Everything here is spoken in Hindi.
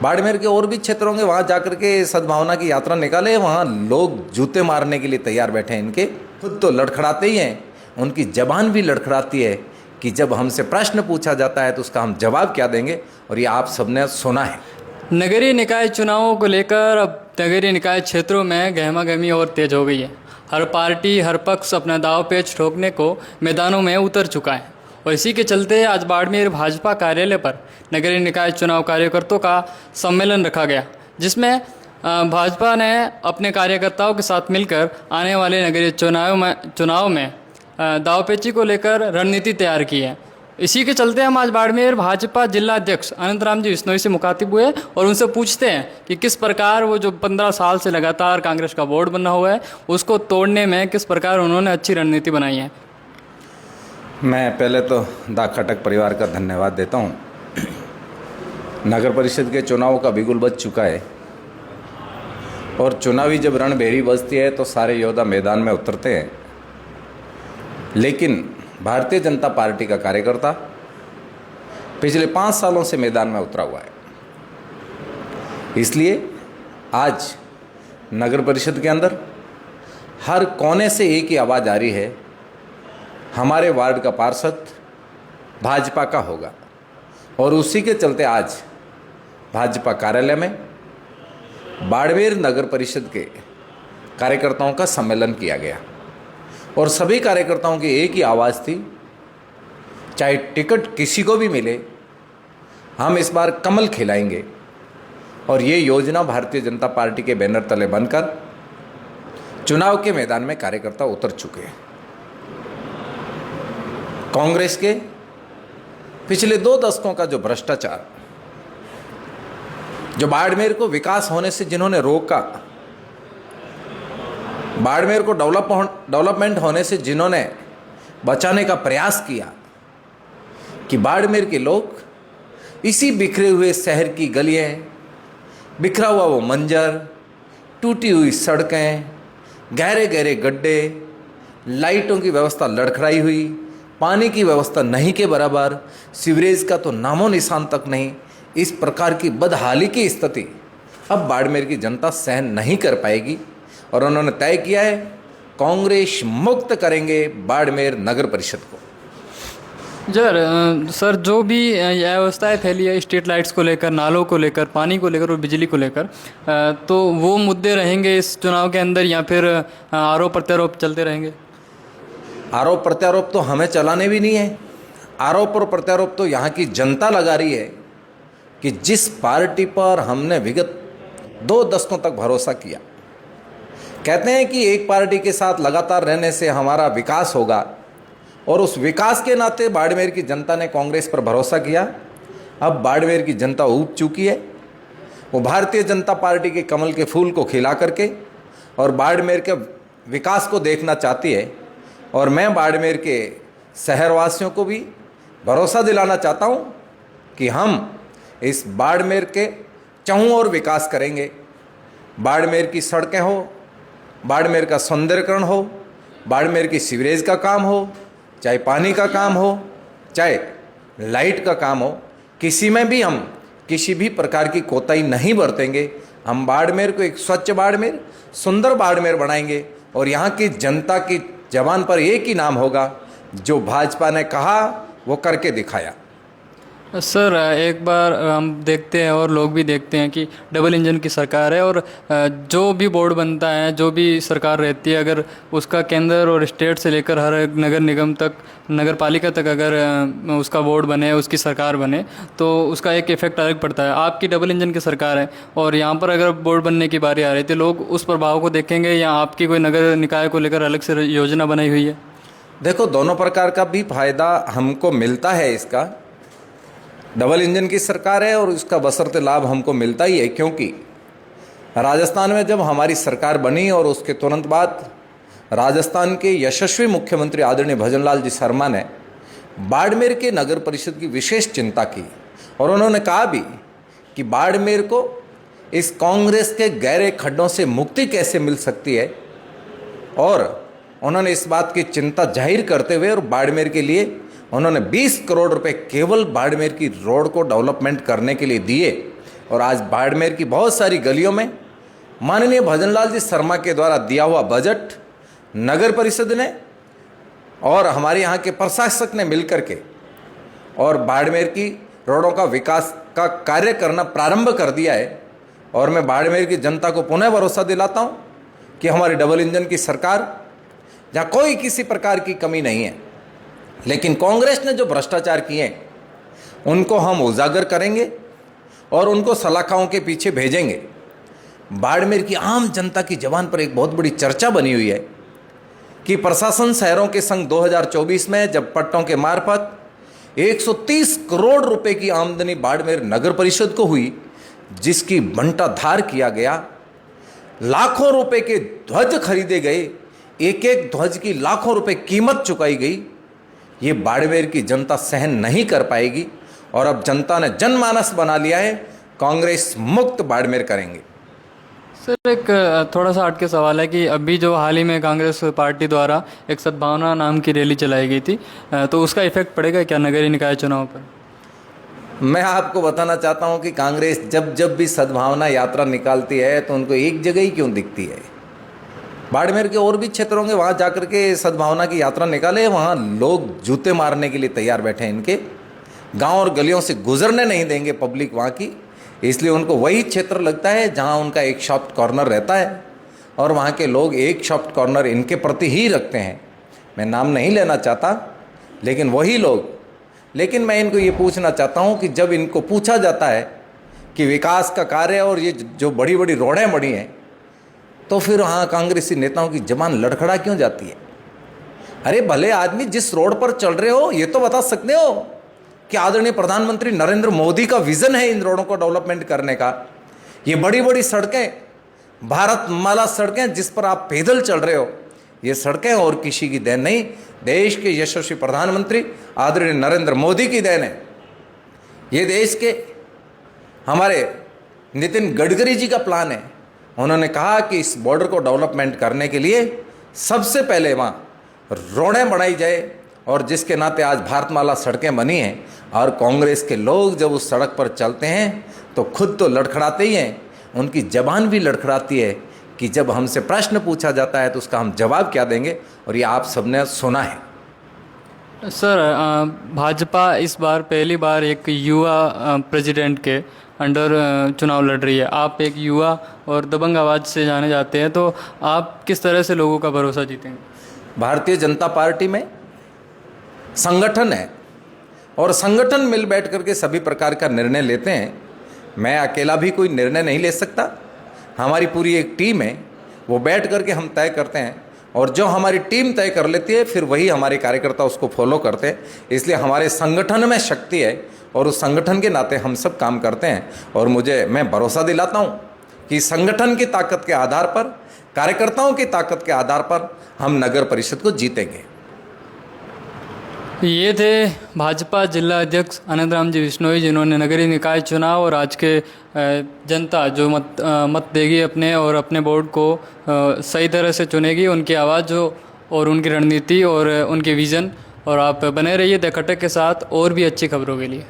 बाड़मेर के और भी क्षेत्रों के वहाँ जाकर के सद्भावना की यात्रा निकाले, वहाँ लोग जूते मारने के लिए तैयार बैठे हैं। इनके खुद तो लड़खड़ाते ही हैं, उनकी जबान भी लड़खड़ाती है कि जब हमसे प्रश्न पूछा जाता है तो उसका हम जवाब क्या देंगे, और ये आप सबने सुना है। नगरीय निकाय चुनावों को लेकर अब नगरीय निकाय क्षेत्रों में गहमागहमी और तेज हो गई है। हर पार्टी हर पक्ष अपना दाव पेच ठोकने को मैदानों में उतर चुका है और इसी के चलते आज बाड़मेर भाजपा कार्यालय पर नगरीय निकाय चुनाव कार्यकर्ताओं का सम्मेलन रखा गया, जिसमें भाजपा ने अपने कार्यकर्ताओं के साथ मिलकर आने वाले नगरीय चुनाव में दावपेची को लेकर रणनीति तैयार की है। इसी के चलते हम आज बाड़मेर भाजपा जिला अध्यक्ष अनंतराम जी बिश्नोई से मुखातिब हुए और उनसे पूछते हैं कि किस प्रकार वो जो 15 साल से लगातार कांग्रेस का बोर्ड बना हुआ है उसको तोड़ने में किस प्रकार उन्होंने अच्छी रणनीति बनाई है। मैं पहले तो दा खटक परिवार का धन्यवाद देता हूँ। नगर परिषद के चुनाव का बिगुल बज चुका है और चुनावी जब रणभेरी बजती है तो सारे योद्धा मैदान में उतरते हैं, लेकिन भारतीय जनता पार्टी का कार्यकर्ता पिछले 5 सालों से मैदान में उतरा हुआ है। इसलिए आज नगर परिषद के अंदर हर कोने से एक ही आवाज़ आ रही है, हमारे वार्ड का पार्षद भाजपा का होगा। और उसी के चलते आज भाजपा कार्यालय में बाड़मेर नगर परिषद के कार्यकर्ताओं का सम्मेलन किया गया और सभी कार्यकर्ताओं की एक ही आवाज़ थी, चाहे टिकट किसी को भी मिले, हम इस बार कमल खिलाएंगे। और ये योजना भारतीय जनता पार्टी के बैनर तले बनकर चुनाव के मैदान में कार्यकर्ता उतर चुके हैं। कांग्रेस के पिछले 2 दशकों का जो भ्रष्टाचार, जो बाड़मेर को विकास होने से जिन्होंने रोका, बाड़मेर को डेवलपमेंट होने से जिन्होंने बचाने का प्रयास किया, कि बाड़मेर के लोग इसी बिखरे हुए शहर की गलियां, बिखरा हुआ वो मंजर, टूटी हुई सड़कें, गहरे गहरे गड्ढे, लाइटों की व्यवस्था लड़खड़ाई हुई, पानी की व्यवस्था नहीं के बराबर, सीवरेज का तो नामो निशान तक नहीं, इस प्रकार की बदहाली की स्थिति अब बाड़मेर की जनता सहन नहीं कर पाएगी। और उन्होंने तय किया है, कांग्रेस मुक्त करेंगे बाड़मेर नगर परिषद को। सर जो भी यह व्यवस्थाएं फैली है स्ट्रीट लाइट्स को लेकर, नालों को लेकर, पानी को लेकर और बिजली को लेकर, तो वो मुद्दे रहेंगे इस चुनाव के अंदर या फिर आरोप प्रत्यारोप चलते रहेंगे? आरोप प्रत्यारोप तो हमें चलाने भी नहीं है। आरोप और प्रत्यारोप तो यहाँ की जनता लगा रही है कि जिस पार्टी पर हमने विगत 2 दशकों तक भरोसा किया, कहते हैं कि एक पार्टी के साथ लगातार रहने से हमारा विकास होगा, और उस विकास के नाते बाड़मेर की जनता ने कांग्रेस पर भरोसा किया। अब बाड़मेर की जनता ऊब चुकी है, वो भारतीय जनता पार्टी के कमल के फूल को खिला करके और बाड़मेर के विकास को देखना चाहती है। और मैं बाड़मेर के शहरवासियों को भी भरोसा दिलाना चाहता हूँ कि हम इस बाड़मेर के चहुं ओर विकास करेंगे। बाड़मेर की सड़कें हो, बाड़मेर का सौंदर्यकरण हो, बाड़मेर की सीवरेज का काम हो, चाहे पानी का काम हो, चाहे लाइट का काम हो, किसी में भी हम किसी भी प्रकार की कोताही नहीं बरतेंगे। हम बाड़मेर को एक स्वच्छ बाड़मेर, सुंदर बाड़मेर बनाएंगे और यहाँ की जनता की जबान पर एक ही नाम होगा, जो भाजपा ने कहा वो करके दिखाया। सर एक बार हम देखते हैं और लोग भी देखते हैं कि डबल इंजन की सरकार है और जो भी बोर्ड बनता है, जो भी सरकार रहती है, अगर उसका केंद्र और स्टेट से लेकर हर नगर निगम तक, नगर पालिका तक अगर उसका बोर्ड बने, उसकी सरकार बने, तो उसका एक इफेक्ट अलग पड़ता है। आपकी डबल इंजन की सरकार है और यहाँ पर अगर बोर्ड बनने की बारी आ रही थी, लोग उस प्रभाव को देखेंगे या आपकी कोई नगर निकाय को लेकर अलग से योजना बनाई हुई है? देखो, दोनों प्रकार का भी फायदा हमको मिलता है। इसका डबल इंजन की सरकार है और उसका बशर्ते लाभ हमको मिलता ही है, क्योंकि राजस्थान में जब हमारी सरकार बनी और उसके तुरंत बाद राजस्थान के यशस्वी मुख्यमंत्री आदरणीय भजनलाल जी शर्मा ने बाड़मेर के नगर परिषद की विशेष चिंता की और उन्होंने कहा भी कि बाड़मेर को इस कांग्रेस के गहरे खड्डों से मुक्ति कैसे मिल सकती है। और उन्होंने इस बात की चिंता जाहिर करते हुए और बाड़मेर के लिए उन्होंने 20 करोड़ रुपए केवल बाड़मेर की रोड को डेवलपमेंट करने के लिए दिए, और आज बाड़मेर की बहुत सारी गलियों में माननीय भजनलाल जी शर्मा के द्वारा दिया हुआ बजट नगर परिषद ने और हमारे यहाँ के प्रशासक ने मिलकर के और बाड़मेर की रोडों का विकास का कार्य करना प्रारंभ कर दिया है। और मैं बाड़मेर की जनता को पुनः भरोसा दिलाता हूँ कि हमारी डबल इंजन की सरकार, जहाँ कोई किसी प्रकार की कमी नहीं है, लेकिन कांग्रेस ने जो भ्रष्टाचार किए हैं उनको हम उजागर करेंगे और उनको सलाखाओं के पीछे भेजेंगे। बाड़मेर की आम जनता की जबान पर एक बहुत बड़ी चर्चा बनी हुई है कि प्रशासन शहरों के संघ 2024 में जब पट्टों के मार्फत 130 करोड़ रुपए की आमदनी बाड़मेर नगर परिषद को हुई, जिसकी बंटाधार किया गया, लाखों रुपए के ध्वज खरीदे गए, एक एक ध्वज की लाखों रुपए कीमत चुकाई गई, ये बाड़मेर की जनता सहन नहीं कर पाएगी। और अब जनता ने जनमानस बना लिया है, कांग्रेस मुक्त बाड़मेर करेंगे। सर, एक थोड़ा सा हटके सवाल है कि अभी जो हाल ही में कांग्रेस पार्टी द्वारा एक सद्भावना नाम की रैली चलाई गई थी, तो उसका इफेक्ट पड़ेगा क्या नगरीय निकाय चुनाव पर? मैं आपको बताना चाहता हूं कि कांग्रेस जब जब भी सद्भावना यात्रा निकालती है तो उनको एक जगह ही क्यों दिखती है? बाड़मेर के और भी क्षेत्रों के वहाँ जाकर के सद्भावना की यात्रा निकाले, वहाँ लोग जूते मारने के लिए तैयार बैठे हैं। इनके गांव और गलियों से गुजरने नहीं देंगे पब्लिक वहाँ की, इसलिए उनको वही क्षेत्र लगता है जहाँ उनका एक सॉफ्ट कॉर्नर रहता है और वहाँ के लोग एक सॉफ्ट कॉर्नर इनके प्रति ही रखते हैं। मैं नाम नहीं लेना चाहता, लेकिन वही लोग। लेकिन मैं इनको ये पूछना चाहता हूँ कि जब इनको पूछा जाता है कि विकास का कार्य और ये जो बड़ी बड़ी रोडें बड़ी हैं, तो फिर वहाँ कांग्रेसी नेताओं की जबान लड़खड़ा क्यों जाती है? अरे भले आदमी, जिस रोड पर चल रहे हो ये तो बता सकते हो कि आदरणीय प्रधानमंत्री नरेंद्र मोदी का विजन है इन रोडों को डेवलपमेंट करने का। ये बड़ी बड़ी सड़कें, भारत माला सड़कें जिस पर आप पैदल चल रहे हो, ये सड़कें और किसी की देन नहीं, देश के यशस्वी प्रधानमंत्री आदरणीय नरेंद्र मोदी की देन है। ये देश के हमारे नितिन गडकरी जी का प्लान है। उन्होंने कहा कि इस बॉर्डर को डेवलपमेंट करने के लिए सबसे पहले वहाँ रोडें बनाई जाए, और जिसके नाते आज भारतमाला सड़कें बनी हैं। और कांग्रेस के लोग जब उस सड़क पर चलते हैं तो खुद तो लड़खड़ाते ही हैं, उनकी जबान भी लड़खड़ाती है कि जब हमसे प्रश्न पूछा जाता है तो उसका हम जवाब क्या देंगे, और ये आप सबने सुना है। सर, भाजपा इस बार पहली बार एक युवा प्रेसिडेंट के अंडर चुनाव लड़ रही है। आप एक युवा और दबंग आवाज़ से जाने जाते हैं, तो आप किस तरह से लोगों का भरोसा जीतेंगे? भारतीय जनता पार्टी में संगठन है और संगठन मिल बैठ करके सभी प्रकार का निर्णय लेते हैं। मैं अकेला भी कोई निर्णय नहीं ले सकता, हमारी पूरी एक टीम है, वो बैठ करके हम तय करते हैं, और जो हमारी टीम तय कर लेती है फिर वही हमारे कार्यकर्ता उसको फॉलो करते हैं। इसलिए हमारे संगठन में शक्ति है और उस संगठन के नाते हम सब काम करते हैं। और मैं भरोसा दिलाता हूँ कि संगठन की ताकत के आधार पर, कार्यकर्ताओं की ताकत के आधार पर हम नगर परिषद को जीतेंगे। ये थे भाजपा जिला अध्यक्ष आनंदराम जी बिश्नोई, जिन्होंने नगरीय निकाय चुनाव और आज के जनता जो मत देगी अपने और अपने बोर्ड को सही तरह से चुनेगी, उनकी आवाज़ जो और उनकी रणनीति और उनके विज़न। और आप बने रहिए द खटक के साथ और भी अच्छी खबरों के लिए।